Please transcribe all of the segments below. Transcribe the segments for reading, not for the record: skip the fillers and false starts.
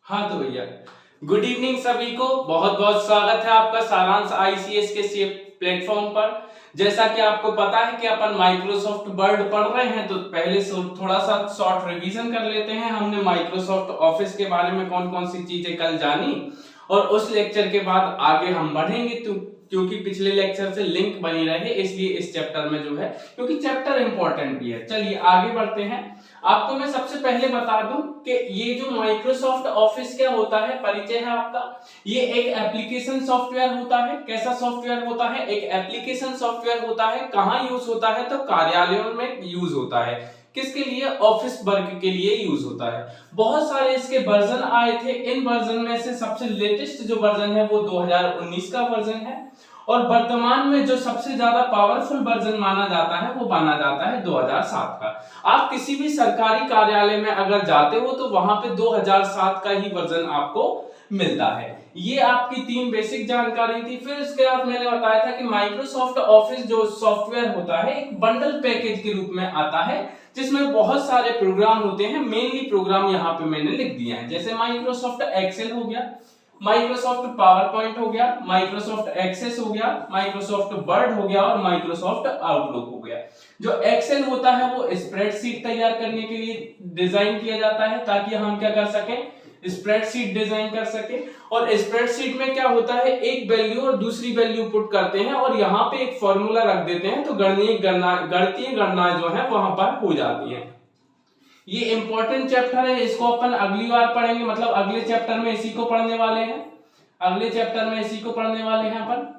हाँ तो भैया, गुड इवनिंग सभी को। बहुत बहुत स्वागत है आपका सारांश आईसीएस के सी प्लेटफॉर्म पर। जैसा कि आपको पता है कि अपन माइक्रोसॉफ्ट वर्ड पढ़ रहे हैं, तो पहले थोड़ा सा शॉर्ट रिवीजन कर लेते हैं। हमने माइक्रोसॉफ्ट ऑफिस के बारे में कौन कौन सी चीजें कल जानी, और उस लेक्चर के बाद आगे हम बढ़ेंगे। तो क्योंकि पिछले लेक्चर से लिंक बनी रहे, इसलिए इस चैप्टर में जो है, क्योंकि चैप्टर इंपॉर्टेंट भी है। चलिए आगे बढ़ते हैं। आपको मैं सबसे पहले बता दूं कि ये जो माइक्रोसॉफ्ट ऑफिस क्या होता है, परिचय है आपका। ये एक एप्लीकेशन सॉफ्टवेयर होता है। कैसा सॉफ्टवेयर होता है? एक एप्लीकेशन सॉफ्टवेयर होता है। कहां यूज होता है? तो कार्यालयों में यूज होता है। किसके लिए? ऑफिस वर्क के लिए यूज होता है। बहुत सारे इसके वर्जन आए थे। इन वर्जन में से सबसे लेटेस्ट जो वर्जन है वो 2019 का वर्जन है, और वर्तमान में जो सबसे ज्यादा पावरफुल वर्जन माना जाता है वो माना जाता है 2007 का। आप किसी भी सरकारी कार्यालय में अगर जाते हो तो वहां पे 2007 का ही वर्जन आपको मिलता है। ये आपकी 3 बेसिक जानकारी थी। फिर इसके बाद मैंने बताया था कि माइक्रोसॉफ्ट ऑफिस जो सॉफ्टवेयर होता है एक बंडल पैकेज के रूप में आता है, जिसमें बहुत सारे प्रोग्राम होते हैं। मेनली प्रोग्राम यहाँ पे मैंने लिख दिया है, जैसे माइक्रोसॉफ्ट एक्सेल हो गया, माइक्रोसॉफ्ट पावर पॉइंट हो गया, माइक्रोसॉफ्ट एक्सेस हो गया, माइक्रोसॉफ्ट वर्ड हो गया, और माइक्रोसॉफ्ट आउटलुक हो गया। जो एक्सेल होता है वो स्प्रेडशीट तैयार करने के लिए डिजाइन किया जाता है, ताकि हम क्या कर सकें, स्प्रेडशीट डिजाइन कर सके। और स्प्रेडशीट में क्या होता है, एक वैल्यू और दूसरी वैल्यू पुट करते हैं, और यहाँ पे एक फॉर्मूला रख देते हैं, तो गणितीय गणना जो है वहां पर हो जाती है। ये इंपॉर्टेंट चैप्टर है, इसको अपन अगली बार पढ़ेंगे, मतलब अगले चैप्टर में इसी को पढ़ने वाले हैं। अगले चैप्टर में इसी को पढ़ने वाले हैं अपन।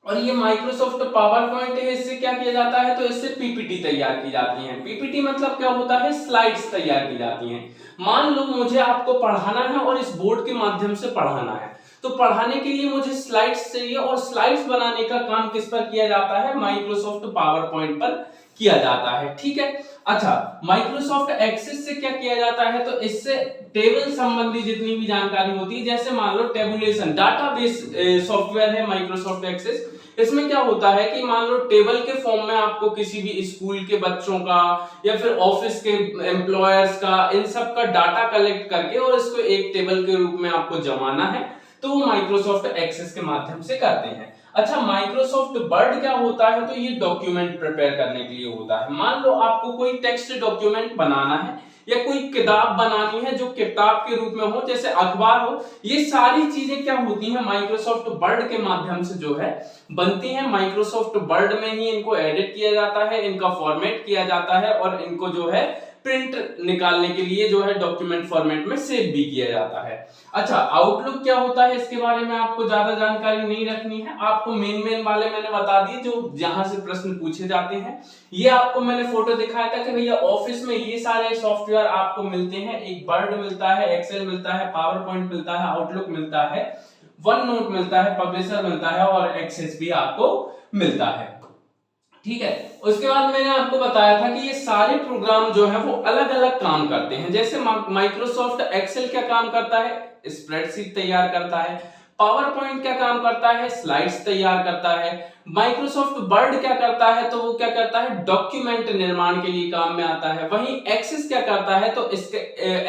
और ये माइक्रोसॉफ्ट पावर पॉइंट है, इससे क्या किया जाता है, तो इससे पीपीटी तैयार की जाती है। पीपीटी मतलब क्या होता है? स्लाइड्स तैयार की जाती हैं। मान लो मुझे आपको पढ़ाना है और इस बोर्ड के माध्यम से पढ़ाना है, तो पढ़ाने के लिए मुझे स्लाइड्स चाहिए, और स्लाइड्स बनाने का काम किस पर किया जाता है? माइक्रोसॉफ्ट पावर पॉइंट पर किया जाता है। ठीक है। अच्छा, माइक्रोसॉफ्ट एक्सेस से क्या किया जाता है, तो इससे टेबल संबंधी जितनी भी जानकारी होती है, जैसे मान लो टेबुलेशन डाटाबेस सॉफ्टवेयर है माइक्रोसॉफ्ट एक्सेस। इसमें क्या होता है कि मान लो टेबल के फॉर्म में आपको किसी भी स्कूल के बच्चों का या फिर ऑफिस के एम्प्लॉयर्स का, इन सब का डाटा कलेक्ट करके और इसको एक टेबल के रूप में आपको जमाना है, तो वो माइक्रोसॉफ्ट एक्सेस के माध्यम से करते हैं। अच्छा, माइक्रोसॉफ्ट वर्ड क्या होता है, तो ये डॉक्यूमेंट प्रिपेयर करने के लिए होता है। मान लो आपको कोई टेक्स्ट डॉक्यूमेंट बनाना है, या कोई किताब बनानी है जो किताब के रूप में हो, जैसे अखबार हो, ये सारी चीजें क्या होती हैं, माइक्रोसॉफ्ट वर्ड के माध्यम से जो है बनती हैं। माइक्रोसॉफ्ट वर्ड में ही इनको एडिट किया जाता है, इनका फॉर्मेट किया जाता है, और इनको जो है प्रिंट निकालने के लिए जो है डॉक्यूमेंट फॉर्मेट में सेव भी किया जाता है। अच्छा, आउटलुक क्या होता है, इसके बारे में आपको ज्यादा जानकारी नहीं रखनी है। आपको मेन वाले मैंने बता दिए, जो जहां से प्रश्न पूछे जाते हैं। ये आपको मैंने फोटो दिखाया था कि भैया ऑफिस में ये सारे सॉफ्टवेयर आपको मिलते हैं। एक वर्ड मिलता है, एक्सेल मिलता है, पावर पॉइंट मिलता है, आउटलुक मिलता है, वन नोट मिलता है, पब्लिशर मिलता है, और एक्सेस भी आपको मिलता है। ठीक है। उसके बाद मैंने आपको बताया था कि ये सारे प्रोग्राम जो है वो अलग अलग काम करते हैं। जैसे माइक्रोसॉफ्ट एक्सेल क्या काम करता है? स्प्रेडशीट तैयार करता है। पावर पॉइंट क्या काम करता है? स्लाइड्स तैयार करता है। माइक्रोसॉफ्ट वर्ड क्या करता है, तो वो क्या करता है? डॉक्यूमेंट निर्माण के लिए काम में आता है। वहीं एक्सेस क्या करता है, तो इसके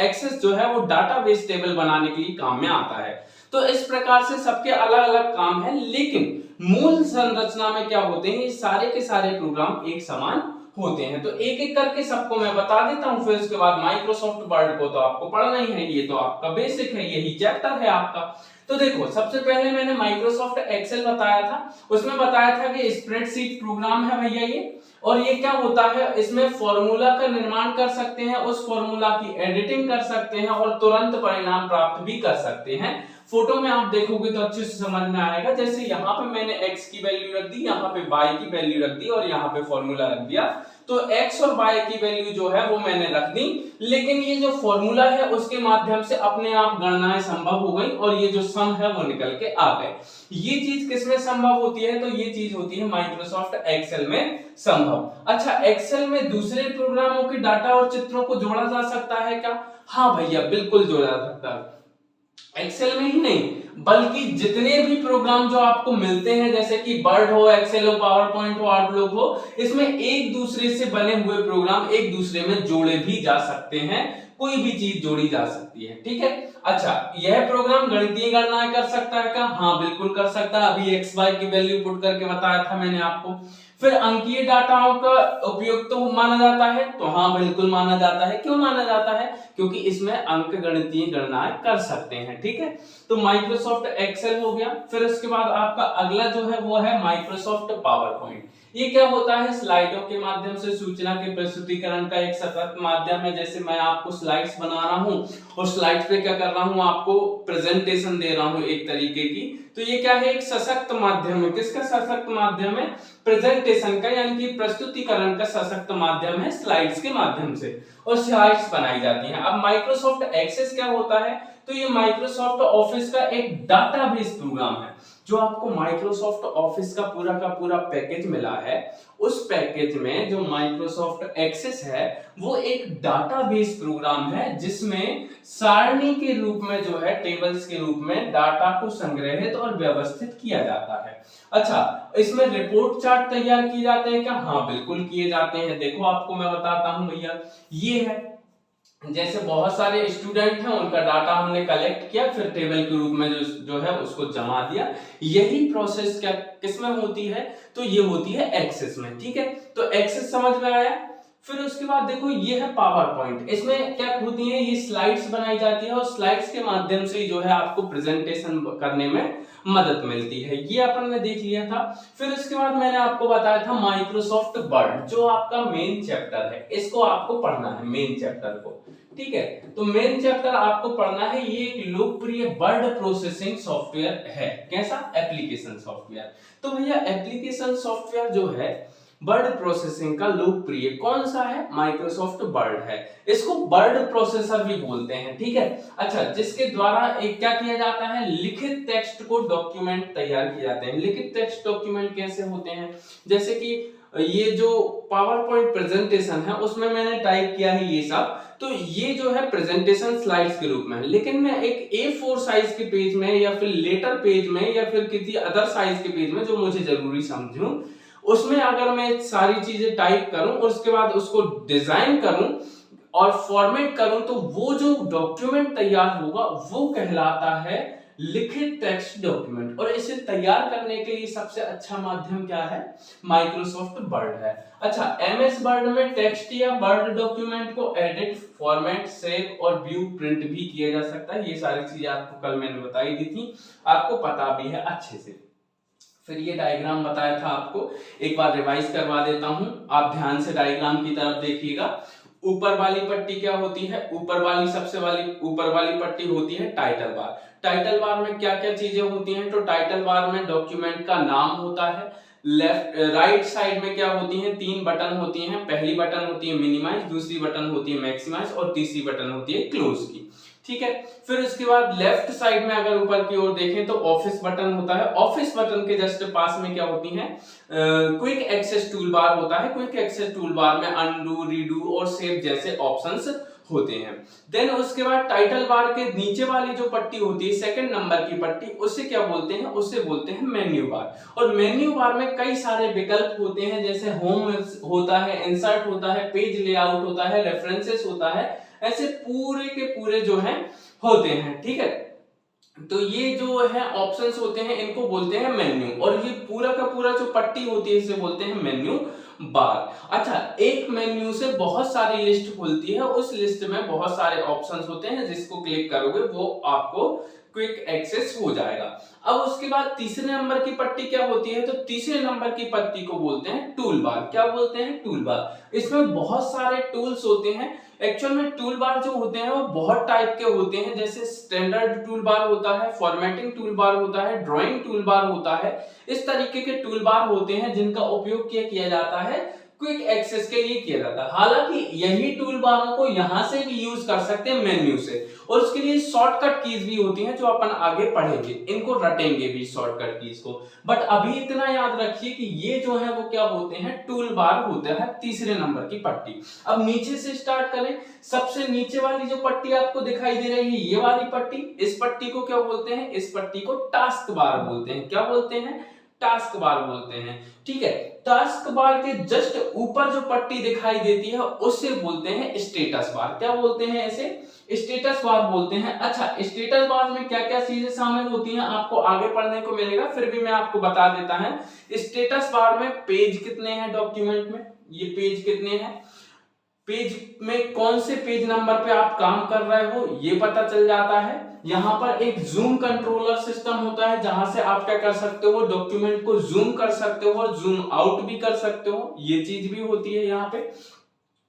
एक्सेस जो है वो डाटाबेस टेबल बनाने के लिए काम में आता है। तो इस प्रकार से सबके अलग अलग काम है, लेकिन मूल संरचना में क्या होते हैं, ये सारे के सारे प्रोग्राम एक समान होते हैं। तो एक एक करके सबको मैं बता देता हूं। फिर उसके बाद माइक्रोसॉफ्ट वर्ड को तो आपको पढ़ना ही है, ये तो आपका बेसिक है, यही चैप्टर है आपका। तो देखो, सबसे पहले मैंने माइक्रोसॉफ्ट एक्सेल बताया था, उसमें बताया था कि स्प्रेडशीट प्रोग्राम है भैया ये। और ये क्या होता है, इसमें फॉर्मूला का निर्माण कर सकते हैं, उस फॉर्मूला की एडिटिंग कर सकते हैं, और तुरंत परिणाम प्राप्त भी कर सकते हैं। फोटो में आप देखोगे तो अच्छे से समझ में आएगा। जैसे यहाँ पे मैंने x की वैल्यू रख दी, यहाँ पे y की वैल्यू रख दी, और यहाँ पे फॉर्मूला रख दिया। तो x और y की वैल्यू जो है वो मैंने रख दी, लेकिन ये जो फॉर्मूला है उसके माध्यम से अपने आप गणनाएं संभव हो गई, और ये जो सम है वो निकल के आ गए। ये चीज किसमें संभव होती है, तो ये चीज होती है माइक्रोसॉफ्ट एक्सेल में संभव। अच्छा, एक्सेल में दूसरे प्रोग्रामों के डाटा और चित्रों को जोड़ा जा सकता है क्या? हाँ भैया, बिल्कुल जोड़ा जा सकता है। एक्सेल में ही नहीं बल्कि जितने भी प्रोग्राम जो आपको मिलते हैं, जैसे कि वर्ड हो, एक्सेल हो, पावर पॉइंट हो, आउटलुक हो, इसमें एक दूसरे से बने हुए प्रोग्राम एक दूसरे में जोड़े भी जा सकते हैं, कोई भी चीज जोड़ी जा सकती है। ठीक है, अच्छा, यह प्रोग्राम गणितीय गणनाएं कर सकता है क्या? हाँ बिल्कुल कर सकता है। अभी एक्स वाई की वैल्यू पुट करके बताया था मैंने आपको। फिर अंकीय डाटाओं का उपयोग तो माना जाता है, तो हाँ बिल्कुल माना जाता है। क्यों माना जाता है? क्योंकि इसमें अंक गणितीय गणनाएं कर सकते हैं। ठीक है, तो माइक्रोसॉफ्ट एक्सेल हो गया। फिर उसके बाद आपका अगला जो है वो है माइक्रोसॉफ्ट पावर पॉइंट। ये क्या होता है? स्लाइडों के माध्यम से सूचना के प्रस्तुतिकरण का एक सतत माध्यम है। जैसे मैं आपको स्लाइड्स बना रहा हूं और स्लाइड्स पे क्या कर रहा हूं, आपको प्रेजेंटेशन दे रहा हूं एक तरीके की, तो ये क्या है? एक सशक्त माध्यम है। किसका सशक्त माध्यम है? प्रेजेंटेशन का, यानी कि प्रस्तुतिकरण का सशक्त माध्यम है स्लाइड्स के माध्यम से, और स्लाइड्स बनाई जाती हैं। अब माइक्रोसॉफ्ट एक्सेस क्या होता है? तो ये माइक्रोसॉफ्ट ऑफिस का एक डाटाबेस प्रोग्राम है। जो आपको माइक्रोसॉफ्ट ऑफिस का पूरा पैकेज मिला है, उस पैकेज में जो माइक्रोसॉफ्ट एक्सेस है वो एक डाटाबेस प्रोग्राम है, जिसमें सारणी के रूप में जो है, टेबल्स के रूप में डाटा को संग्रहित और व्यवस्थित किया जाता है। अच्छा, इसमें रिपोर्ट चार्ट तैयार किए जाते हैं क्या? हाँ बिल्कुल किए जाते हैं। देखो आपको मैं बताता हूं भैया, ये है, जैसे बहुत सारे स्टूडेंट हैं, उनका डाटा हमने कलेक्ट किया, फिर टेबल के रूप में जो है उसको जमा दिया। यही प्रोसेस क्या किसमें होती है? तो ये होती है एक्सेस में। ठीक है, तो एक्सेस समझ में आया। फिर उसके बाद देखो, ये है पावर पॉइंट। इसमें क्या होती है? ये स्लाइड्स बनाई जाती है और स्लाइड्स के माध्यम से जो है आपको प्रेजेंटेशन करने में मदद मिलती है। ये अपन ने देख लिया था। फिर उसके बाद मैंने आपको बताया था माइक्रोसॉफ्ट वर्ड, जो आपका मेन चैप्टर है, इसको आपको पढ़ना है, मेन चैप्टर को। ठीक है, तो मेन चैप्टर आपको पढ़ना है। ये एक लोकप्रिय वर्ड प्रोसेसिंग सॉफ्टवेयर है। कैसा? Application software. तो भैया एप्लीकेशन सॉफ्टवेयर जो है वर्ड प्रोसेसिंग का लोकप्रिय कौन सा है? माइक्रोसॉफ्ट वर्ड है। इसको वर्ड प्रोसेसर भी बोलते हैं। ठीक है, अच्छा, जिसके द्वारा एक क्या किया जाता है? लिखित टेक्स्ट को डॉक्यूमेंट तैयार किए जाते हैं। लिखित टेक्स्ट डॉक्यूमेंट कैसे होते हैं? जैसे कि ये जो पावर पॉइंट प्रेजेंटेशन है उसमें मैंने टाइप किया है ये सब, तो ये जो है प्रेजेंटेशन स्लाइड्स के रूप में है। लेकिन मैं एक A4 साइज के पेज में, या फिर लेटर पेज में, या फिर किसी अदर साइज के पेज में जो मुझे जरूरी समझूं, उसमें अगर मैं सारी चीजें टाइप करूं और उसके बाद उसको डिजाइन करूं और फॉर्मेट करूं, तो वो जो डॉक्यूमेंट तैयार होगा वो कहलाता है लिखित टेक्स्ट डॉक्यूमेंट। और इसे तैयार करने के लिए सबसे अच्छा माध्यम क्या है? माइक्रोसॉफ्ट वर्ड है। अच्छा, MS वर्ड में टेक्स्ट या वर्ड डॉक्यूमेंट को एडिट, फॉर्मेट, सेव और व्यू, प्रिंट भी किया जा सकता है। ये सारी चीजें आपको कल मैंने बताई दी थी, आपको पता भी है अच्छे से। फिर ये डायग्राम बताया था आपको, एक बार रिवाइज करवा देता हूं, आप ध्यान से डायग्राम की तरफ देखिएगा। ऊपर वाली पट्टी क्या होती है? सबसे ऊपर वाली पट्टी होती है टाइटल बार। टाइटल बार में क्या क्या चीजें होती हैं? तो टाइटल बार में डॉक्यूमेंट का नाम होता है। राइट साइड में क्या होती हैं? 3 बटन होती हैं। पहली बटन होती है मिनिमाइज, दूसरी बटन होती है मैक्सिमाइज और तीसरी बटन होती है क्लोज की। ठीक है, फिर उसके बाद लेफ्ट साइड में अगर ऊपर की ओर देखें तो ऑफिस बटन होता है। ऑफिस बटन के जस्ट पास में क्या होती है? क्विक एक्सेस टूल बार होता है। क्विक एक्सेस टूल बार में अनडू, रीडू और सेव जैसे ऑप्शंस होते हैं। देन उसके बाद टाइटल बार के नीचे वाली जो पट्टी होती है, सेकंड नंबर की पट्टी, उसे क्या बोलते हैं? उसे बोलते हैं मेन्यू बार। और मेन्यू बार में कई सारे विकल्प होते हैं, जैसे होम होता है, इंसर्ट होता है, पेज लेआउट होता है, रेफरेंसेस होता है, ऐसे पूरे के पूरे जो हैं होते हैं। ठीक है, तो ये जो है ऑप्शंस होते हैं, इनको बोलते हैं मेन्यू। और ये पूरा का पूरा जो पट्टी होती है इसे बोलते हैं मेन्यू बार। अच्छा, एक मेन्यू से बहुत सारी लिस्ट खुलती है, उस लिस्ट में बहुत सारे ऑप्शंस होते हैं, जिसको क्लिक करोगे वो आपको क्विक एक्सेस हो जाएगा। अब उसके बाद तीसरे नंबर की पट्टी क्या होती है? तो तीसरे नंबर की पट्टी को बोलते हैं टूल बार। क्या बोलते हैं? Tool bar. इसमें बहुत सारे टूल्स होते हैं। एक्चुअल में टूल बार जो होते हैं वो बहुत टाइप के होते हैं, जैसे स्टैंडर्ड टूल बार होता है, फॉर्मेटिंग टूल बार होता है, ड्राइंग टूल बार होता है। इस तरीके के टूल बार होते हैं जिनका उपयोग किया जाता है क्विक एक्सेस के लिए किया जाता है। हालांकि यही टूल बारों को यहां से भी यूज कर सकते हैं मेन्यू से, और उसके लिए शॉर्टकट कीज भी होती हैं जो अपन आगे पढ़ेंगे, इनको रटेंगे भी शॉर्टकट कीज को। बट अभी इतना याद रखिए कि ये जो है वो क्या होते हैं, टूल बार होता है तीसरे नंबर की पट्टी। अब नीचे से स्टार्ट करें, सबसे नीचे वाली जो पट्टी आपको दिखाई दे रही है ये वाली पट्टी, इस पट्टी को क्या बोलते हैं, इस पट्टी को टास्क बार बोलते हैं। क्या बोलते हैं, टास्क बार बोलते हैं। ठीक है, टास्क बार के जस्ट ऊपर जो पट्टी दिखाई देती है उससे बोलते हैं स्टेटस बार। क्या बोलते हैं, ऐसे स्टेटस बार बोलते हैं। अच्छा, स्टेटस बार में क्या क्या चीजें शामिल होती हैं आपको आगे पढ़ने को मिलेगा, फिर भी मैं आपको बता देता हूं। स्टेटस बार में पेज कितने हैं डॉक्यूमेंट में, ये पेज कितने हैं, पेज में कौन से पेज नंबर पे आप काम कर रहे हो ये पता चल जाता है। यहाँ पर एक जूम कंट्रोलर सिस्टम होता है जहां से आप क्या कर सकते हो, डॉक्यूमेंट को जूम कर सकते हो और जूम आउट भी कर सकते हो, ये चीज भी होती है यहाँ पे।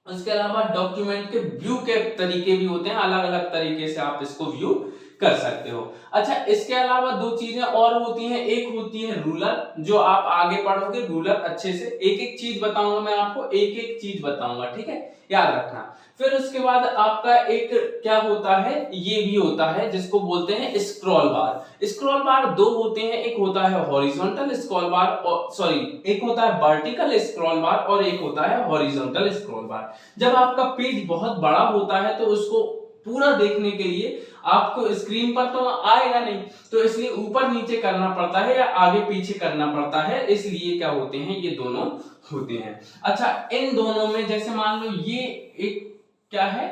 उसके अलावा डॉक्यूमेंट के व्यू के तरीके भी होते हैं, अलग अलग तरीके से आप इसको व्यू कर सकते हो। अच्छा, इसके अलावा दो चीजें और होती हैं, एक होती है रूलर, जो आप आगे पढ़ोगे रूलर अच्छे से, एक एक चीज बताऊंगा मैं आपको, एक एक चीज बताऊंगा, ठीक है, याद रखना। फिर उसके बाद आपका एक क्या होता है, ये भी होता है जिसको बोलते हैं स्क्रॉल बार। स्क्रॉल बार दो होते हैं, एक होता है हॉरिजॉन्टल स्क्रॉल बार और सॉरी एक होता है वर्टिकल स्क्रॉल बार और एक होता है हॉरिजॉन्टल स्क्रॉल बार। जब आपका पेज बहुत बड़ा होता है तो उसको पूरा देखने के लिए आपको स्क्रीन पर तो आएगा नहीं, तो इसलिए ऊपर नीचे करना पड़ता है या आगे पीछे करना पड़ता है, इसलिए क्या होते हैं, ये दोनों होते हैं। अच्छा, इन दोनों में जैसे मान लो ये एक क्या है,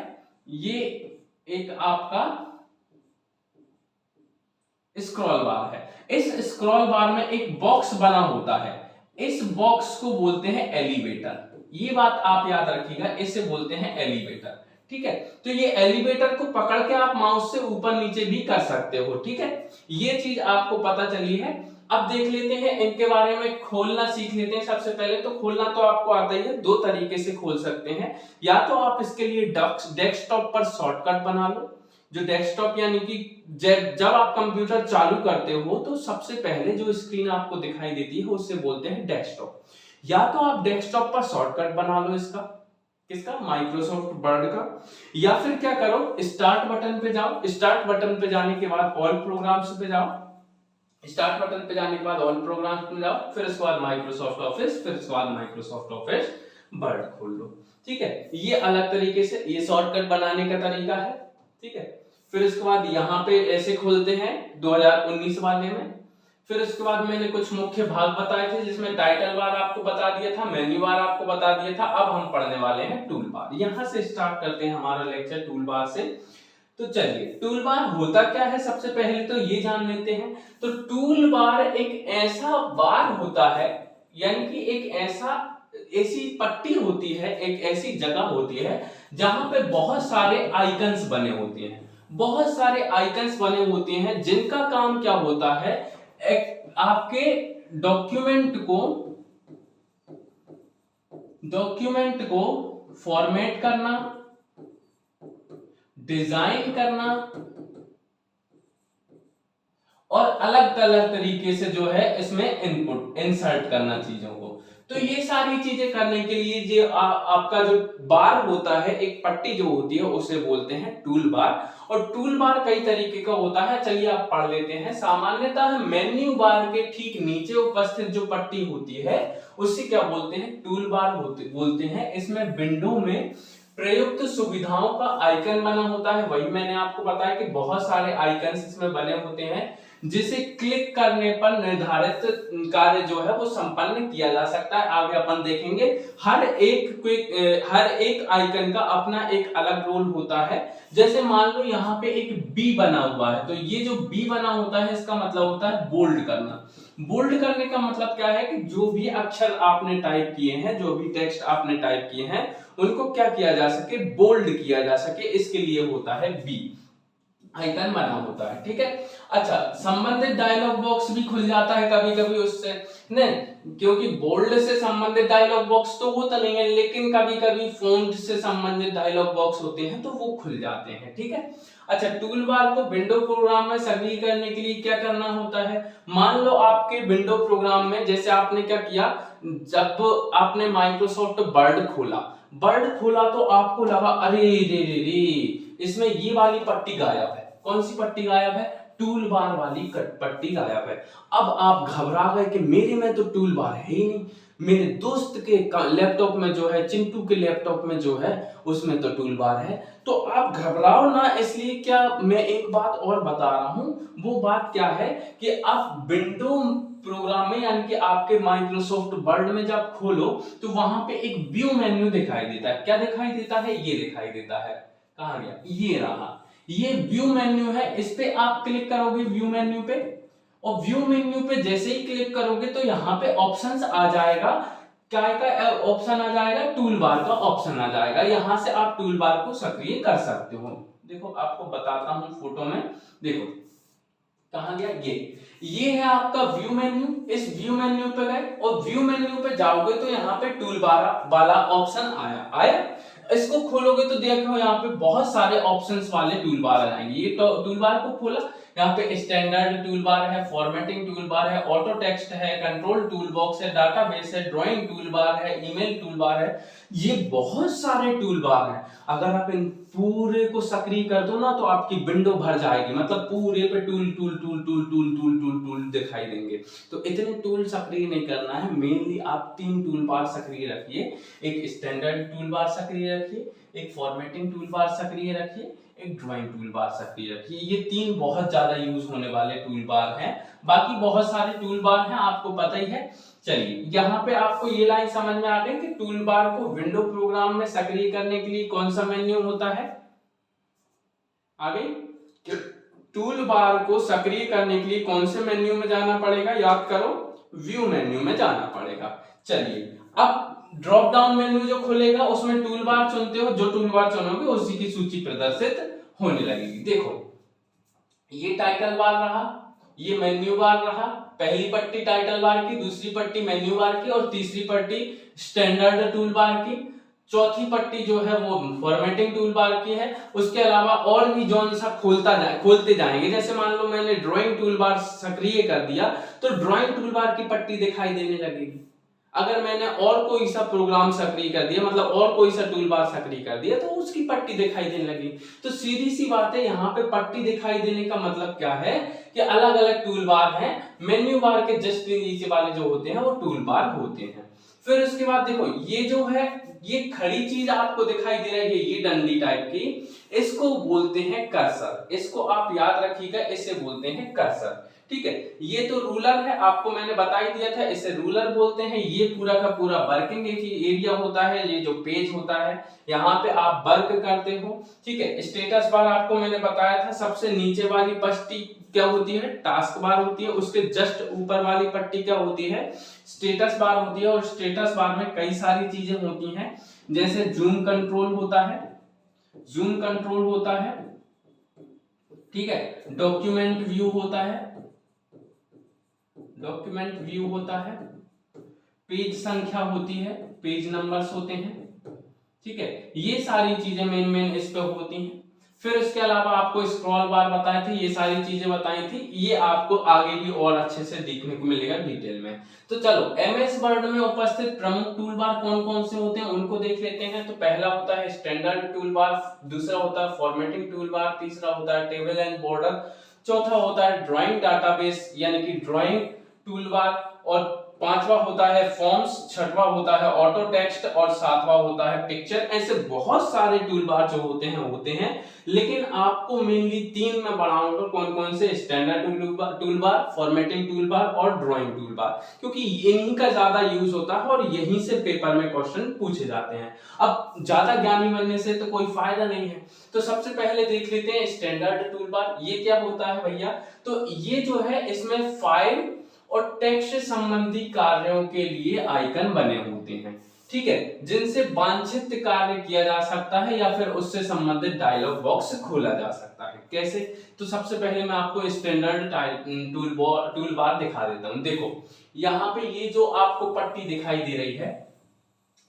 ये एक आपका स्क्रॉल बार है। इस स्क्रॉल बार में एक बॉक्स बना होता है, इस बॉक्स को बोलते हैं एलिवेटर। ये बात आप याद रखिएगा, इसे बोलते हैं एलिवेटर। ठीक है, तो ये एलिवेटर को पकड़ के आप माउस से ऊपर नीचे भी कर सकते हो। ठीक है, ये चीज आपको पता चली है। अब देख लेते हैं इनके बारे में, खोलना सीख लेते हैं। सबसे पहले तो खोलना तो आपको आता ही है, दो तरीके से खोल सकते हैं। या तो आप इसके लिए डेस्कटॉप पर शॉर्टकट बना लो, जो डेस्कटॉप यानी कि जब आप कंप्यूटर चालू करते हो तो सबसे पहले जो स्क्रीन आपको दिखाई देती है उससे बोलते हैं डेस्कटॉप। या तो आप डेस्कटॉप पर शॉर्टकट बना लो इसका, किसका, माइक्रोसॉफ्ट वर्ड का। या फिर क्या करो, स्टार्ट बटन पे जाओ, स्टार्ट बटन पे जाने के बाद ऑल प्रोग्राम्स पे जाओ, स्टार्ट बटन पे जाने के बाद ऑल प्रोग्राम्स पे जाओ, फिर उसके बाद माइक्रोसॉफ्ट ऑफिस, फिर उसके बाद माइक्रोसॉफ्ट ऑफिस वर्ड खोल लो। ठीक है, ये अलग तरीके से ये शॉर्टकट बनाने का तरीका है। ठीक है, फिर उसके बाद यहाँ पे ऐसे खोलते हैं 2019 वाले में। फिर उसके बाद मैंने कुछ मुख्य भाग बताए थे जिसमें टाइटल बार आपको बता दिया था, मेन्यू बार आपको बता दिया था। अब हम पढ़ने वाले हैं टूल बार। यहां से स्टार्ट करते हैं हमारा लेक्चर टूल बार से। तो चलिए, टूल बार होता क्या है सबसे पहले तो ये जान लेते हैं। तो टूल बार एक ऐसा बार होता है, यानी कि एक ऐसी पट्टी होती है, एक ऐसी जगह होती है जहां पे बहुत सारे आइकन्स बने होते हैं। बहुत सारे आइकन्स बने होते हैं जिनका काम क्या होता है, आपके डॉक्यूमेंट को फॉर्मेट करना, डिजाइन करना और अलग अलग तरीके से जो है इसमें इनपुट इंसर्ट करना चीजों को। तो ये सारी चीजें करने के लिए जो आपका जो बार होता है, एक पट्टी जो होती है उसे बोलते हैं टूल बार। और टूल बार कई तरीके का होता है, चलिए आप पढ़ लेते हैं। सामान्यतः मेन्यू बार के ठीक नीचे उपस्थित जो पट्टी होती है उसे क्या बोलते हैं, टूल बार बोलते हैं। इसमें विंडो में प्रयुक्त सुविधाओं का आइकन बना होता है। वही मैंने आपको बताया कि बहुत सारे आइकन इसमें बने होते हैं जिसे क्लिक करने पर निर्धारित कार्य जो है वो संपन्न किया जा सकता है। आगे अपन देखेंगे, हर एक आइकन का अपना एक अलग रोल होता है। जैसे मान लो यहाँ पे एक बी बना हुआ है, तो ये जो बी बना होता है इसका मतलब होता है बोल्ड करना। बोल्ड करने का मतलब क्या है कि जो भी अक्षर आपने टाइप किए हैं, जो भी टेक्स्ट आपने टाइप किए हैं, उनको क्या किया जा सके, बोल्ड किया जा सके, इसके लिए होता है बी आइकन बना होता है। ठीक है, अच्छा, संबंधित डायलॉग बॉक्स भी खुल जाता है कभी कभी उससे, नहीं क्योंकि बोल्ड से संबंधित डायलॉग बॉक्स तो होता नहीं है, लेकिन कभी कभी फॉन्ट से संबंधित डायलॉग बॉक्स होते हैं तो वो खुल जाते हैं। ठीक है, अच्छा, टूल बार को विंडो प्रोग्राम में सक्रिय करने के लिए क्या करना होता है। मान लो आपके विंडो प्रोग्राम में, जैसे आपने क्या किया, जब आपने माइक्रोसॉफ्ट वर्ड खोला तो आपको लगा अरे रे रे रे, इसमें ये वाली पट्टी गायब है। कौन सी पट्टी गायब है? टूल बार वाली पट्टी गायब है। अब आप घबरा गए कि मेरे में तो टूल बार है ही नहीं, मेरे दोस्त के लैपटॉप में जो है, चिंटू के लैपटॉप में जो है उसमें तो टूल बार है। तो आप घबराओ ना, इसलिए क्या मैं एक बात और बता रहा हूं। वो बात क्या है कि आप विंडो प्रोग्राम में यानी कि आपके माइक्रोसॉफ्ट वर्ड में जब खोलो तो वहां पे एक व्यू मेन्यू दिखाई देता है। क्या दिखाई देता है? ये दिखाई देता है। कहां गया? ये रहा, ये व्यू मेन्यू है। इस पे आप क्लिक करोगे व्यू मेन्यू पे, और व्यू मेन्यू पे जैसे ही क्लिक करोगे तो यहाँ पे ऑप्शंस आ जाएगा। क्या का ऑप्शन आ जाएगा? टूल बार का ऑप्शन आ जाएगा। यहां से आप टूल बार को सक्रिय कर सकते हो। देखो आपको बताता हूं फोटो में, देखो कहां गया? ये है आपका व्यू मेन्यू। इस व्यू मेन्यू पे गए और व्यू मेन्यू पे जाओगे तो यहाँ पे टूल बार वाला ऑप्शन आया। इसको खोलोगे तो देखो यहाँ पे बहुत सारे ऑप्शंस वाले टूल बार आ जाएंगे। ये तो टूल बार को खोला, यहाँ पे स्टैंडर्ड टूल बार है, फॉर्मेटिंग टूल बार है, ऑटो टेक्स्ट है, कंट्रोल टूल बॉक्स है, डाटाबेस है, ड्राइंग टूल बार है, ईमेल टूल बार है। ये बहुत सारे टूल बार हैं। अगर आप इन पूरे को सक्रिय कर दो ना तो आपकी विंडो भर जाएगी, मतलब पूरे पे tool tool tool tool tool tool tool tool दिखाई देंगे। तो इतने टूल सक्रिय नहीं करना है, मेनली आप 3 टूल बार सक्रिय रखिए। एक स्टैंडर्ड टूल बार सक्रिय रखिए, एक फॉर्मेटिंग टूल बार सक्रिय रखिए, एक ड्राइंग टूल बार सक्रिय रखिए। ये 3 बहुत ज्यादा यूज होने वाले टूल बार हैं। बाकी बहुत सारे टूल बार हैं, आपको पता ही है। चलिए यहाँ पे आपको ये लाइन समझ में आ गई कि टूल बार को विंडो प्रोग्राम में सक्रिय करने के लिए कौन सा मेन्यू होता है। आ गई? टूल बार को सक्रिय करने के लिए कौन से मेन्यू में जाना पड़ेगा? याद करो, व्यू मेन्यू में जाना पड़ेगा। चलिए अब ड्रॉप डाउन मेन्यू जो खुलेगा उसमें टूल बार चुनते हो, जो टूल बार चुनोगे उसी की सूची प्रदर्शित होने लगेगी। देखो ये टाइटल बार रहा, ये मेन्यू बार रहा। पहली पट्टी टाइटल बार की, दूसरी पट्टी मेन्यू बार की और तीसरी पट्टी स्टैंडर्ड टूल बार की। चौथी पट्टी जो है वो फॉर्मेटिंग टूल बार की है। उसके अलावा और भी जोन सा खोलते जाएंगे। जैसे मान लो मैंने ड्राइंग टूल बार सक्रिय कर दिया तो ड्राइंग टूल बार की पट्टी दिखाई देने लगेगी। अगर मैंने और कोई सा प्रोग्राम सक्रिय कर दिया, मतलब और कोई सा टूल बार सक्रिय कर दिया, तो उसकी पट्टी दिखाई देने लगी। तो सीधी सी बात है, यहाँ पे पट्टी दिखाई देने का मतलब क्या है कि अलग अलग टूल बार हैं। मेन्यू बार के जस्ट नीचे वाले जो होते हैं वो टूल बार होते हैं। फिर उसके बाद देखो ये जो है, ये खड़ी चीज आपको दिखाई दे रही है, ये डंडी टाइप की, इसको बोलते हैं कर्सर। इसको आप याद रखिएगा, इसे बोलते हैं कर्सर। ठीक है, ये तो रूलर है, आपको मैंने बता ही दिया था, इसे रूलर बोलते हैं। ये पूरा का पूरा वर्किंग एरिया होता है। ये जो पेज होता है यहाँ पे आप वर्क करते हो। ठीक है, स्टेटस बार आपको मैंने बताया था, सबसे नीचे वाली पट्टी क्या होती है? टास्क बार होती है। उसके जस्ट ऊपर वाली पट्टी क्या होती है? स्टेटस बार होती है। और स्टेटस बार में कई सारी चीजें होती हैं, जैसे जूम कंट्रोल होता है, जूम कंट्रोल होता है, ठीक है, डॉक्यूमेंट व्यू होता है, डॉक्यूमेंट व्यू होता है, पेज संख्या होती है, पेज नंबर्स होते हैं। ठीक है, ये सारी चीजें मेन इस पे होती हैं। फिर इसके अलावा आपको स्क्रॉल बार बताए थे, ये सारी चीजें बताई थी। ये आपको आगे भी और अच्छे से देखने को मिलेगा डिटेल में। तो चलो एमएस वर्ड में उपस्थित प्रमुख टूल बार कौन कौन से होते हैं उनको देख लेते हैं। तो पहला होता है स्टैंडर्ड टूल बार, दूसरा होता है फॉर्मेटिंग टूल बार, तीसरा होता है टेबल एंड बॉर्डर, चौथा होता है ड्राइंग डाटाबेस यानी कि ड्राइंग टूल बार, और पांचवा होता है फॉर्म्स, छठवां होता है ऑटो टेक्स्ट और सातवां होता है पिक्चर। ऐसे बहुत सारे टूल बार जो होते हैं, लेकिन आपको मेनली 3 में बढ़ाऊंगा। कौन कौन से? Standard tool bar, formatting tool bar और ड्राइंग टूल बार, क्योंकि इन्हीं का ज्यादा यूज होता है और यहीं से पेपर में क्वेश्चन पूछे जाते हैं। अब ज्यादा ज्ञानी बनने से तो कोई फायदा नहीं है। तो सबसे पहले देख लेते हैं स्टैंडर्ड टूल बार। ये क्या होता है भैया? तो ये जो है इसमें फाइल और टेक्स्ट संबंधी कार्यों के लिए आइकन बने होते हैं। ठीक है, जिनसे वांछित कार्य किया जा सकता है या फिर उससे संबंधित डायलॉग बॉक्स खोला जा सकता है। कैसे? तो सबसे पहले मैं आपको स्टैंडर्ड टूल बार दिखा देता हूं। देखो यहाँ पे ये जो आपको पट्टी दिखाई दे रही है,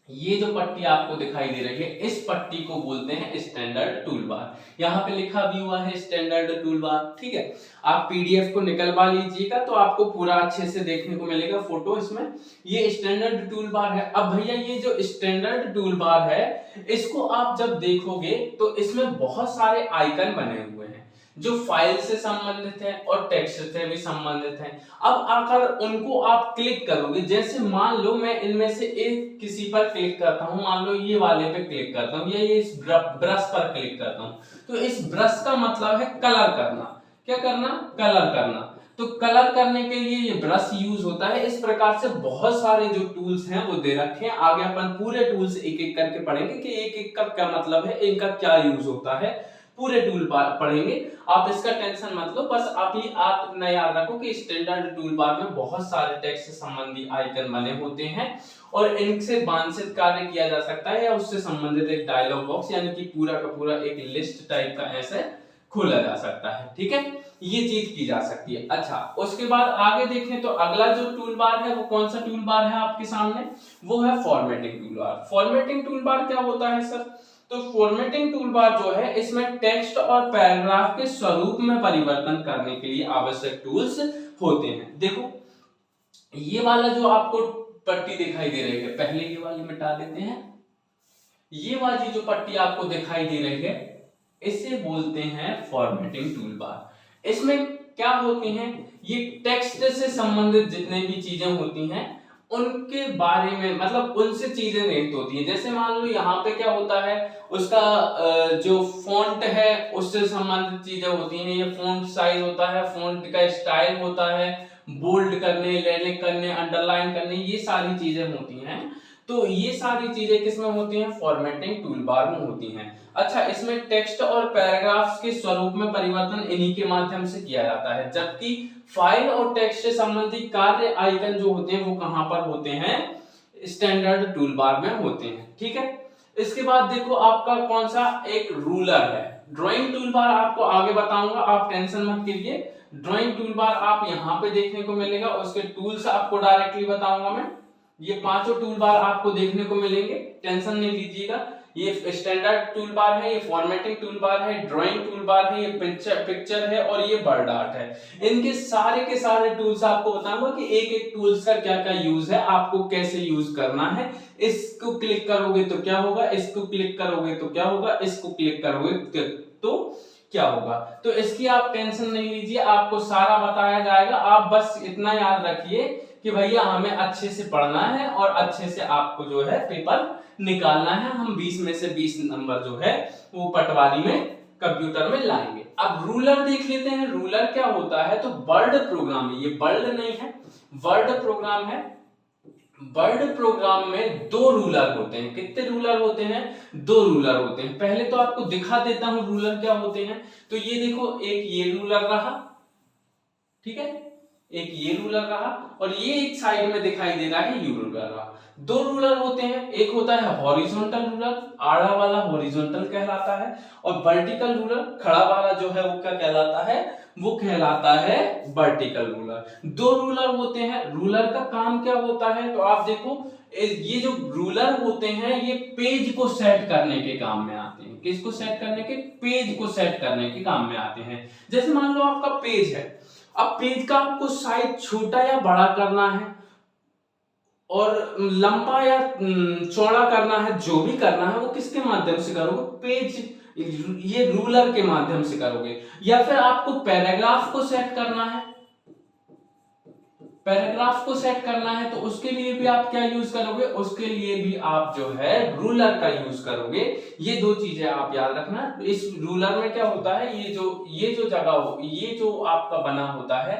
ये जो पट्टी आपको दिखाई दे रही है इस पट्टी को बोलते हैं स्टैंडर्ड टूल बार। यहाँ पे लिखा भी हुआ है स्टैंडर्ड टूल बार, ठीक है। आप पीडीएफ को निकलवा लीजिएगा तो आपको पूरा अच्छे से देखने को मिलेगा फोटो इसमें। ये स्टैंडर्ड टूल बार है। अब भैया ये जो स्टैंडर्ड टूल बार है इसको आप जब देखोगे तो इसमें बहुत सारे आइकन बने हुए हैं जो फाइल से संबंधित है और टेक्स्ट से भी संबंधित है। अब अगर उनको आप क्लिक करोगे, जैसे मान लो मैं इनमें से एक किसी पर क्लिक करता हूं, मान लो ये वाले पे क्लिक करता हूं या ये इस ब्रश पर क्लिक करता हूं, तो इस ब्रश का मतलब है कलर करना। क्या करना? कलर करना। तो कलर करने के लिए ये ब्रश यूज होता है। इस प्रकार से बहुत सारे जो टूल्स हैं वो दे रखे हैं। आगे अपन पूरे टूल्स एक एक करके पढ़ेंगे कि एक एक का क्या मतलब है, इनका क्या यूज होता है, पूरे टूल बार पढ़ेंगे। आप इसका टेंशन मत लो, बस आप इतना याद रखो कि स्टैंडर्ड टूल बार में बहुत सारे टेक्स्ट से संबंधित आइकन बने होते हैं और इनसे वांछित कार्य किया जा सकता है या उससे संबंधित एक डायलॉग बॉक्स यानी कि पूरा का पूरा एक लिस्ट टाइप का ऐसे खोला जा सकता है, ठीक है। ये चीज की जा सकती है। अच्छा, उसके बाद आगे देखें तो अगला जो टूल बार है वो कौन सा टूल बार है आपके सामने, वो है formatting tool bar. Formatting tool bar क्या होता है सर? तो फॉर्मेटिंग टूलबार जो है इसमें टेक्स्ट और पैराग्राफ के स्वरूप में परिवर्तन करने के लिए आवश्यक टूल्स होते हैं। देखो ये वाला जो आपको पट्टी दिखाई दे रही है, पहले ये वाली मिटा देते हैं। ये वाली जो पट्टी आपको दिखाई दे रही है इसे बोलते हैं फॉर्मेटिंग टूलबार। इसमें क्या होती हैं, ये टेक्स्ट से संबंधित जितने भी चीजें होती हैं उनके बारे में, मतलब उनसे चीजें निहित होती है। जैसे मान लो यहाँ पे क्या होता है, उसका जो फॉन्ट है उससे संबंधित चीजें होती हैं। ये फॉन्ट साइज होता है, फॉन्ट का स्टाइल होता है, बोल्ड करने, लेलिक करने, अंडरलाइन करने, ये सारी चीजें होती हैं। तो ये सारी चीजें किसमें होती हैं? फॉर्मेटिंग टूलबार में होती हैं। अच्छा, इसमें टेक्स्ट और पैराग्राफ्स के स्वरूप में परिवर्तन इन्हीं के माध्यम से किया जाता है, जबकि फाइल और टेक्स्ट से संबंधित कार्य आइकन जो होते हैं वो कहां पर होते हैं? स्टैंडर्ड टूलबार में होते हैं, ठीक है। इसके बाद देखो आपका कौन सा एक रूलर है। ड्राइंग टूलबार आपको आगे बताऊंगा, आप टेंशन मत कीजिए। ड्राइंग टूलबार आप यहाँ पे देखने को मिलेगा, उसके टूल्स आपको डायरेक्टली बताऊंगा मैं। ये पांचों टूलबार आपको देखने को मिलेंगे, टेंशन नहीं लीजिएगा। ये स्टैंडर्ड टूलबार है, ये फॉर्मेटिंग टूलबार है, ड्राइंग टूलबार है, ये पिक्चर है और ये बर्ड आर्ट है। इनके सारे के सारे टूल्स आपको बताऊंगा कि एक एक टूल्स का क्या क्या यूज है, आपको कैसे यूज करना है। इसको क्लिक करोगे तो क्या होगा, इसको क्लिक करोगे तो क्या होगा, इसको क्लिक करोगे तो क्या होगा। तो इसकी आप टेंशन नहीं लीजिए, आपको सारा बताया जाएगा। आप बस इतना याद रखिए कि भैया हमें अच्छे से पढ़ना है और अच्छे से आपको जो है पेपर निकालना है। हम 20 में से 20 नंबर जो है वो पटवारी में कंप्यूटर में लाएंगे। अब रूलर देख लेते हैं, रूलर क्या होता है। तो वर्ड प्रोग्राम है, ये वर्ड नहीं है, वर्ड प्रोग्राम है। वर्ड प्रोग्राम में दो रूलर होते हैं। कितने रूलर होते हैं? दो रूलर होते हैं। पहले तो आपको दिखा देता हूं रूलर क्या होते हैं। तो ये देखो, एक ये रूलर रहा, ठीक है, एक ये रूलर रहा और ये एक साइड में दिखाई दे रहा है यू रूलर रहा। दो रूलर होते हैं, एक होता है हॉरिजॉन्टल रूलर, आड़ा वाला हॉरिजॉन्टल कहलाता है, और वर्टिकल रूलर खड़ा वाला जो है वो क्या कहलाता है? वो कहलाता है वर्टिकल रूलर। दो रूलर होते हैं। रूलर का काम क्या होता है? तो आप देखो, ये जो रूलर होते हैं ये पेज को सेट करने के काम में आते हैं। किसको सेट करने के? पेज को सेट करने के काम में आते हैं। जैसे मान लो आपका पेज है, अब पेज का आपको साइज छोटा या बड़ा करना है और लंबा या चौड़ा करना है, जो भी करना है वो किसके माध्यम से करोगे? पेज, ये रूलर के माध्यम से करोगे। या फिर आपको पैराग्राफ को सेट करना है, पैराग्राफ को सेट करना है तो उसके लिए भी आप क्या यूज करोगे? उसके लिए भी आप जो है रूलर का यूज करोगे। ये दो चीजें आप याद रखना। इस रूलर में क्या होता है, ये जो जगह हो, ये जो आपका बना होता है,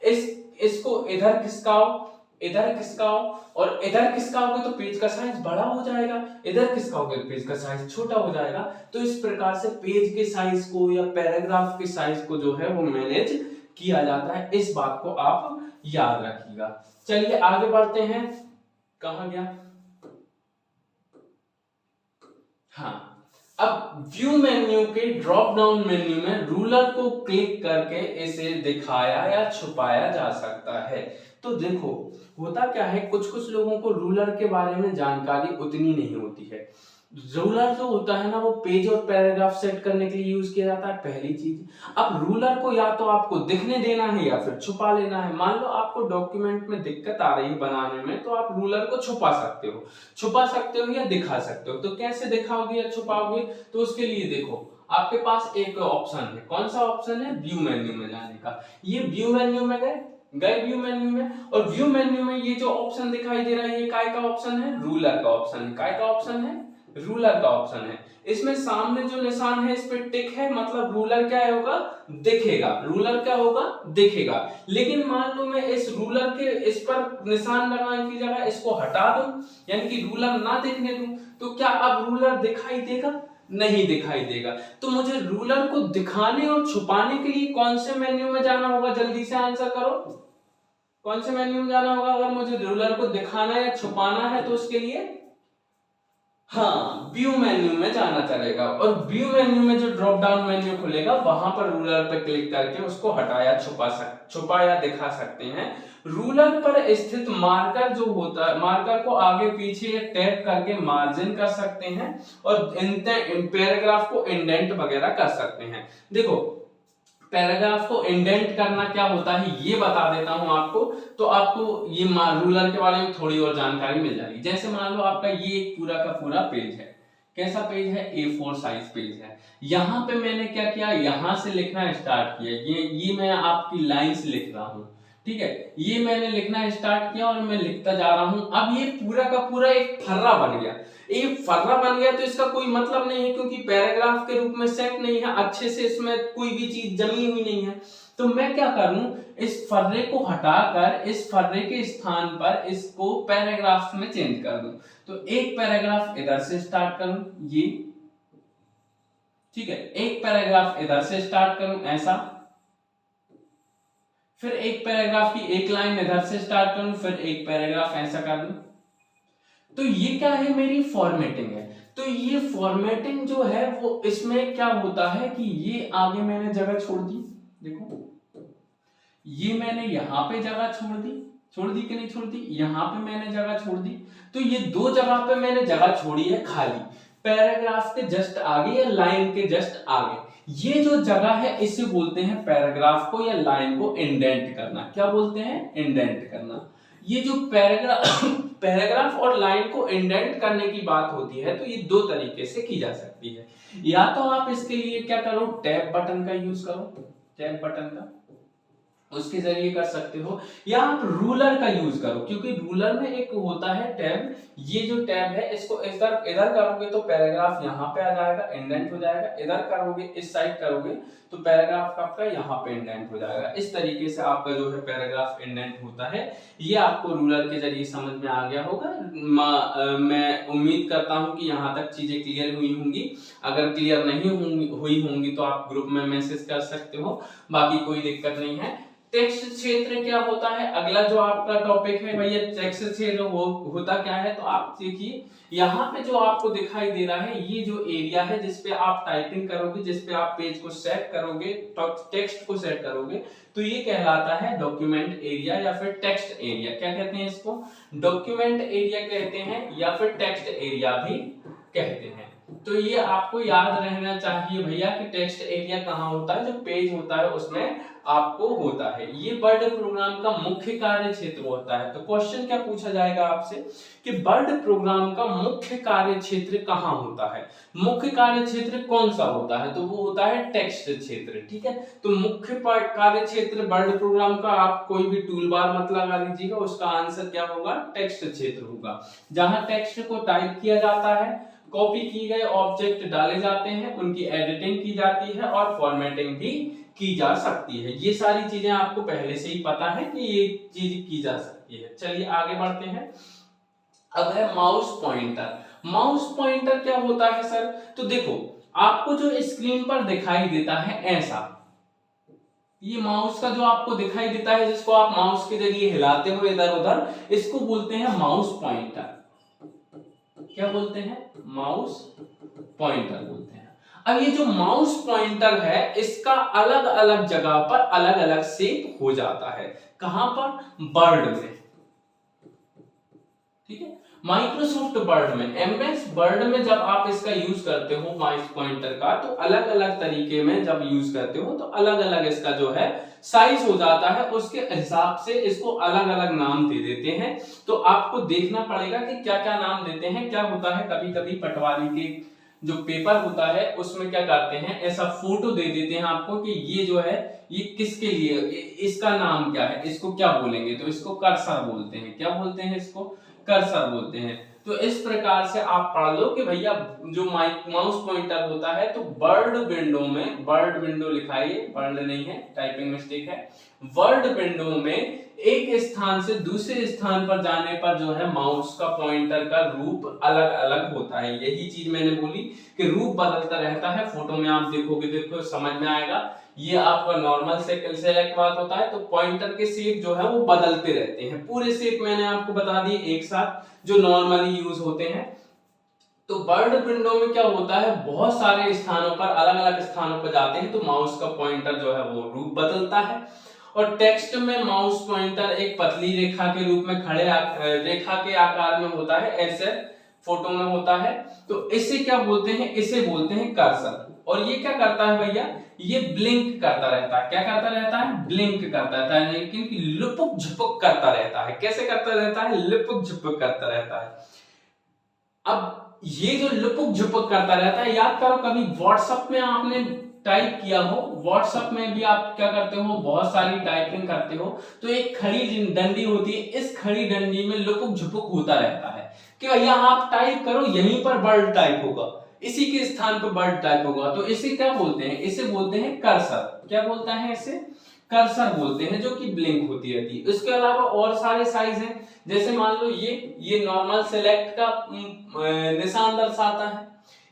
इसको इधर खिसकाओ, इधर खिसकाओ और इधर खिसकाओगे तो पेज का साइज बड़ा हो जाएगा, इधर खिसकाओगे तो पेज का साइज छोटा हो जाएगा। तो इस प्रकार से पेज के साइज को या पैराग्राफ के साइज को जो है वो मैनेज किया जाता है। इस बात को आप याद रखिएगा। चलिए आगे बढ़ते हैं। कहां गया? हाँ, अब व्यू मेन्यू के ड्रॉप डाउन मेन्यू में रूलर को क्लिक करके इसे दिखाया या छुपाया जा सकता है। तो देखो होता क्या है, कुछ कुछ लोगों को रूलर के बारे में जानकारी उतनी नहीं होती है। रूलर जो होता है ना वो पेज और पैराग्राफ सेट करने के लिए यूज किया जाता है, पहली चीज। अब रूलर को या तो आपको दिखने देना है या फिर छुपा लेना है। मान लो आपको डॉक्यूमेंट में दिक्कत आ रही है बनाने में, तो आप रूलर को छुपा सकते हो या दिखा सकते हो। तो कैसे दिखाओगे या छुपाओगे, तो उसके लिए देखो आपके पास एक ऑप्शन है। कौन सा ऑप्शन है? व्यू मेन्यू में जाने का। ये व्यू मेन्यू में गए व्यू मेन्यू में, और व्यू मेन्यू में ये जो ऑप्शन दिखाई दे रहा है, ये काय का ऑप्शन है? रूलर का ऑप्शन है। काय का ऑप्शन है? रूलर का ऑप्शन है। इसमें सामने जो निशान है इस पे टिक है, मतलब रूलर क्या होगा? दिखेगा। रूलर क्या होगा? दिखेगा। लेकिन मान लो मैं इस रूलर के इस पर निशान लगाने की जगह इसको हटा दूं, यानी कि रूलर ना दिखने दूं, तो क्या अब रूलर दिखाई देगा? नहीं दिखाई देगा। तो मुझे रूलर को दिखाने और छुपाने के लिए कौन से मेन्यू में जाना होगा? जल्दी से आंसर करो, कौन से मेन्यू में जाना होगा अगर मुझे रूलर को दिखाना या छुपाना है? तो उसके लिए हाँ, व्यू मेन्यू में जाना चलेगा, और व्यू मेन्यू में जो ड्रॉप डाउन मेन्यू खुलेगा वहां पर रूलर पर क्लिक करके उसको हटाया छुपा या दिखा सकते हैं। रूलर पर स्थित मार्कर जो होता है, मार्कर को आगे पीछे टैप करके मार्जिन कर सकते हैं, और पैराग्राफ को इंडेंट वगैरह कर सकते हैं। देखो पैराग्राफ को इंडेंट करना क्या होता है ये बता देता हूं आपको, तो आपको ये रूलर के बारे में थोड़ी और जानकारी मिल जाएगी। जैसे मान लो आपका ये पूरा का पूरा पेज है, कैसा पेज है? A4 साइज पेज है। यहाँ पे मैंने क्या किया, यहाँ से लिखना स्टार्ट किया। ये मैं आपकी लाइंस लिख रहा हूँ, ठीक है। ये मैंने लिखना स्टार्ट किया और मैं लिखता जा रहा हूं। अब ये पूरा का पूरा एक फर्रा बन गया। ये फर्रा बन गया तो इसका कोई मतलब नहीं है, क्योंकि पैराग्राफ के रूप में सेट नहीं है अच्छे से, इसमें कोई भी चीज जमी हुई नहीं है। तो मैं क्या करूं, इस फर्रे को हटाकर इस फर्रे के स्थान पर इसको पैराग्राफ में चेंज कर दूं। तो एक पैराग्राफ इधर से स्टार्ट करूं, ये ठीक है। एक पैराग्राफ इधर से स्टार्ट करूं ऐसा, फिर एक पैराग्राफ की एक लाइन इधर से स्टार्ट करूं, फिर एक पैराग्राफ ऐसा कर दूं। तो ये क्या है? मेरी फॉर्मेटिंग है। तो ये फॉर्मेटिंग जो है वो इसमें क्या होता है कि ये आगे मैंने जगह छोड़ दी, देखो ये मैंने यहां पे जगह छोड़ दी कि नहीं छोड़ दी? यहां पे मैंने जगह छोड़ दी। तो ये दो जगह पे मैंने जगह छोड़ी है खाली, पैराग्राफ के जस्ट आगे या लाइन के जस्ट आगे। ये जो जगह है इसे बोलते हैं पैराग्राफ को या लाइन को इंडेंट करना। क्या बोलते हैं? इंडेंट करना। ये जो पैराग्राफ और लाइन को इंडेंट करने की बात होती है, तो ये दो तरीके से की जा सकती है। या तो आप इसके लिए क्या करो, टैब बटन का यूज करो, टैब बटन का, उसके जरिए कर सकते हो, या आप रूलर का यूज करो, क्योंकि रूलर में एक होता है टैब। ये जो टैब है इसको इधर करोगे तो पैराग्राफ यहाँ पे आ जाएगा, इंडेंट हो जाएगा। इधर करोगे, इस साइड करोगे तो पैराग्राफ आपका यहाँ पे इंडेंट हो जाएगा। इस तरीके से आपका जो है पैराग्राफ इंडेंट होता है। ये आपको रूलर के जरिए समझ में आ गया होगा। मैं उम्मीद करता हूँ कि यहाँ तक चीजें क्लियर हुई होंगी। अगर क्लियर नहीं हुई होंगी तो आप ग्रुप में मैसेज कर सकते हो, बाकी कोई दिक्कत नहीं है। टेक्स्ट क्षेत्र क्या होता है? अगला जो आपका टॉपिक है भैया, टेक्स्ट क्षेत्र होता क्या है? तो आप देखिए यहाँ पे जो आपको दिखाई दे रहा है, ये जो एरिया है जिसपे आप टाइपिंग करोगे, जिसपे आप पेज को सेट करोगे, टेक्स्ट को सेट करोगे, तो ये कहलाता है डॉक्यूमेंट एरिया या फिर टेक्स्ट एरिया। क्या कहते हैं इसको? डॉक्यूमेंट एरिया कहते हैं या फिर टेक्स्ट एरिया भी कहते हैं। तो ये आपको याद रहना चाहिए भैया कि टेक्स्ट एरिया कहाँ होता है, जो पेज होता है उसमें आपको होता है। ये वर्ड प्रोग्राम का मुख्य कार्य क्षेत्र होता है। तो क्वेश्चन क्या पूछा जाएगा आपसे कि वर्ड प्रोग्राम का मुख्य कार्य क्षेत्र कहाँ होता है? मुख्य कार्य क्षेत्र कौन सा होता है? तो वो होता है टेक्स्ट क्षेत्र, ठीक है। तो मुख्य कार्य क्षेत्र वर्ड प्रोग्राम का आप कोई भी टूल बार मत लगा लीजिएगा, उसका आंसर क्या होगा? टेक्स्ट क्षेत्र होगा। जहां टेक्स्ट को टाइप किया जाता है, कॉपी की गए ऑब्जेक्ट डाले जाते हैं, उनकी एडिटिंग की जाती है और फॉर्मेटिंग भी की जा सकती है। ये सारी चीजें आपको पहले से ही पता है कि ये चीज की जा सकती है। चलिए आगे बढ़ते हैं। अब है माउस पॉइंटर। माउस पॉइंटर क्या होता है सर? तो देखो आपको जो स्क्रीन पर दिखाई देता है ऐसा, ये माउस का जो आपको दिखाई देता है, जिसको आप माउस के जरिए हिलाते हो इधर उधर, इसको बोलते हैं माउस पॉइंटर। क्या बोलते हैं? माउस पॉइंटर बोलते हैं। अब ये जो माउस पॉइंटर है इसका अलग अलग जगह पर अलग अलग शेप हो जाता है। कहां पर? वर्ड में, ठीक है। माइक्रोसॉफ्ट वर्ड में, एमएस वर्ड में जब आप इसका यूज करते हो माउस पॉइंटर का, तो अलग अलग तरीके में जब यूज करते हो तो अलग अलग इसका जो है साइज हो जाता है, उसके हिसाब से इसको अलग अलग नाम दे देते हैं। तो आपको देखना पड़ेगा कि क्या क्या नाम देते हैं। क्या होता है, कभी कभी पटवारी के जो पेपर होता है उसमें क्या करते हैं, ऐसा फोटो दे देते हैं आपको कि ये जो है ये किसके लिए, इसका नाम क्या है, इसको क्या बोलेंगे, तो इसको कर्सर बोलते हैं। क्या बोलते हैं? इसको कर्सर बोलते हैं। तो इस प्रकार से आप पढ़ लो कि भैया जो माउस पॉइंटर होता है, तो वर्ड विंडो में, वर्ड विंडो लिखाइए, वर्ड नहीं है, टाइपिंग मिस्टेक है, वर्ड विंडो में एक स्थान से दूसरे स्थान पर जाने पर जो है माउस का पॉइंटर का रूप अलग अलग होता है। यही चीज मैंने बोली कि रूप बदलता रहता है। फोटो में आप देखोगे, देखो समझ में आएगा। ये आपका नॉर्मल सेलेक्ट बात होता है, तो पॉइंटर के शेप जो है वो बदलते रहते हैं। पूरे शेप मैंने आपको बता दिए एक साथ जो नॉर्मली यूज होते हैं। तो वर्ड विंडो में क्या होता है, बहुत सारे स्थानों पर, अलग अलग स्थानों पर जाते हैं तो माउस का पॉइंटर जो है वो रूप बदलता है। और टेक्स्ट में माउस पॉइंटर एक पतली रेखा के रूप में खड़े रेखा के आकार में होता है, ऐसे फोटो में होता है। तो इसे क्या बोलते हैं? इसे बोलते हैं कर्सर। और ये क्या करता है भैया, ये ब्लिंक करता रहता है। क्या करता रहता है? ब्लिंक करता रहता है, लेकिन लुपुक झुपुक करता रहता है। कैसे करता रहता है? लुपुक झुपुक करता रहता है। अब ये जो लुपुक झुपुक करता रहता है, याद करो कभी व्हाट्सएप में आपने टाइप किया हो, व्हाट्सएप में भी आप क्या करते हो, बहुत सारी टाइपिंग करते हो, तो एक खड़ी डंडी होती है, इस खड़ी डंडी में लुपुक झुपुक होता रहता है कि भैया आप टाइप करो, यहीं पर वर्ड टाइप होगा, इसी के स्थान पर वर्ड टाइप होगा। तो इसे क्या बोलते हैं? इसे बोलते हैं कर्सर। क्या बोलता है? इसे कर्सर बोलते हैं, जो कि ब्लिंक होती रहती है। इसके अलावा और सारे साइज हैं, जैसे मान लो ये नॉर्मल सेलेक्ट का निशान दर्शाता है,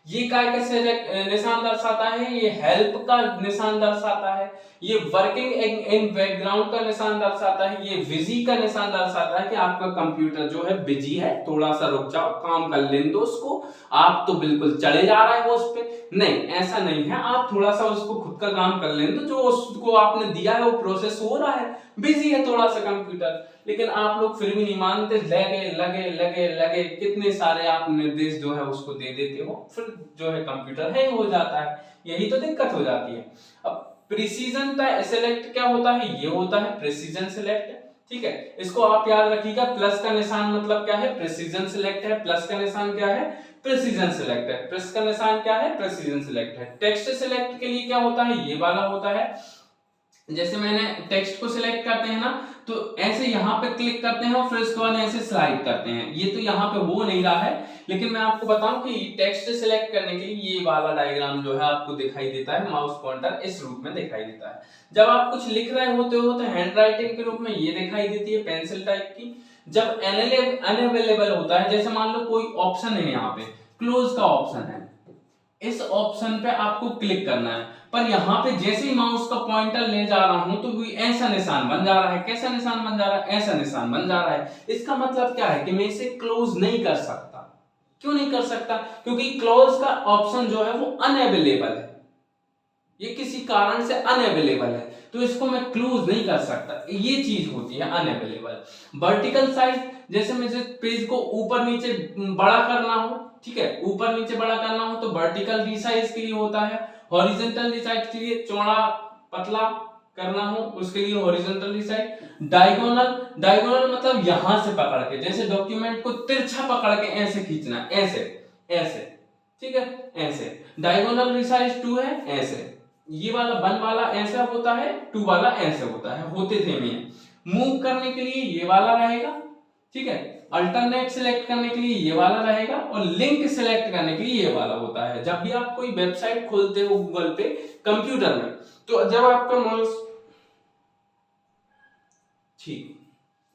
ये काय का निशान दर्शाता है, ये हेल्प का निशान दर्शाता है, ये वर्किंग इन बैकग्राउंड का निशान दर्शाता है, ये बिजी का निशान दर्शाता है कि आपका कंप्यूटर जो है बिजी है, थोड़ा सा रुक जाओ, काम कर लें दो उसको, आप तो बिल्कुल चले जा रहे हो उस पे। नहीं, ऐसा नहीं है, आप थोड़ा सा उसको खुद का काम कर लें दो, जो उसको आपने दिया है वो प्रोसेस हो रहा है, बिजी है थोड़ा सा कंप्यूटर। लेकिन आप लोग फिर भी नहीं मानते, लगे लगे लगे लगे कितने सारे आप निर्देश जो है उसको दे देते हो, फिर जो है कंप्यूटर हैंग हो जाता है। यही तो दिक्कत हो जाती है। अब प्रिसीजन सेलेक्ट क्या होता है? ये होता है प्रिसीजन सेलेक्ट, ठीक है। इसको आप याद रखिएगा, प्लस का निशान मतलब क्या है? प्रिसीजन सेलेक्ट है। प्लस का निशान क्या है? प्रिसीजन सेलेक्ट है। प्लस का निशान क्या है? प्रिसीजन सेलेक्ट है। टेक्स्ट सेलेक्ट के लिए क्या होता है? ये वाला होता है। जैसे मैंने टेक्स्ट को सिलेक्ट करते हैं ना, तो ऐसे यहाँ पे क्लिक करते हैं और फिर उसके बाद ऐसे स्लाइड करते हैं। ये तो यहाँ पे हो नहीं रहा है, लेकिन मैं आपको बताऊं कि टेक्स्ट सिलेक्ट करने के लिए ये वाला डायग्राम जो है आपको दिखाई देता है, माउस पॉइंटर इस रूप में दिखाई देता है। जब आप कुछ लिख रहे होते हो तो हैंड राइटिंग के रूप में ये दिखाई देती है, पेंसिल टाइप की। जब अनअवेलेबल होता है, जैसे मान लो कोई ऑप्शन है यहाँ पे, क्लोज का ऑप्शन है, इस ऑप्शन पे आपको क्लिक करना है, पर यहाँ पे जैसे ही माउस का पॉइंटर ले जा रहा हूं तो ऐसा निशान बन जा रहा है। कैसा निशान बन जा रहा है? ऐसा निशान बन जा रहा है। इसका मतलब क्या है कि मैं इसे क्लोज नहीं कर सकता। क्यों नहीं कर सकता? क्योंकि क्लोज का ऑप्शन जो है वो अनअवेलेबल है, ये किसी कारण से अनअवेलेबल है, तो इसको मैं क्लोज नहीं कर सकता। ये चीज होती है अनअवेलेबल। वर्टिकल साइज, जैसे मुझे पेज को ऊपर नीचे बड़ा करना हो, ठीक है, ऊपर नीचे बड़ा करना हो तो वर्टिकल रिसाइज के लिए होता है। हॉरिजॉन्टल रिसाइज के लिए चौड़ा पतला करना हो उसके लिए हॉरिजॉन्टल रिसाइज। डायगोनल मतलब यहां से पकड़ के, जैसे डॉक्यूमेंट को तिरछा पकड़ के ऐसे खींचना, ऐसे ऐसे, ठीक है, ऐसे। डायगोनल रिसाइज 2 है, ऐसे। ये वाला 1 वाला ऐसा होता है, 2 वाला ऐसे होता है, होते थे में। मूव करने के लिए ये वाला रहेगा, ठीक है। अल्टरनेट सिलेक्ट करने के लिए ये वाला रहेगा, और लिंक सिलेक्ट करने के लिए ये वाला होता है। जब भी आप कोई वेबसाइट खोलते हो गूगल पे कंप्यूटर में, तो जब आपका माउस, ठीक,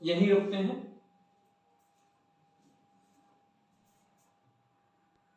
यही रुकते हैं।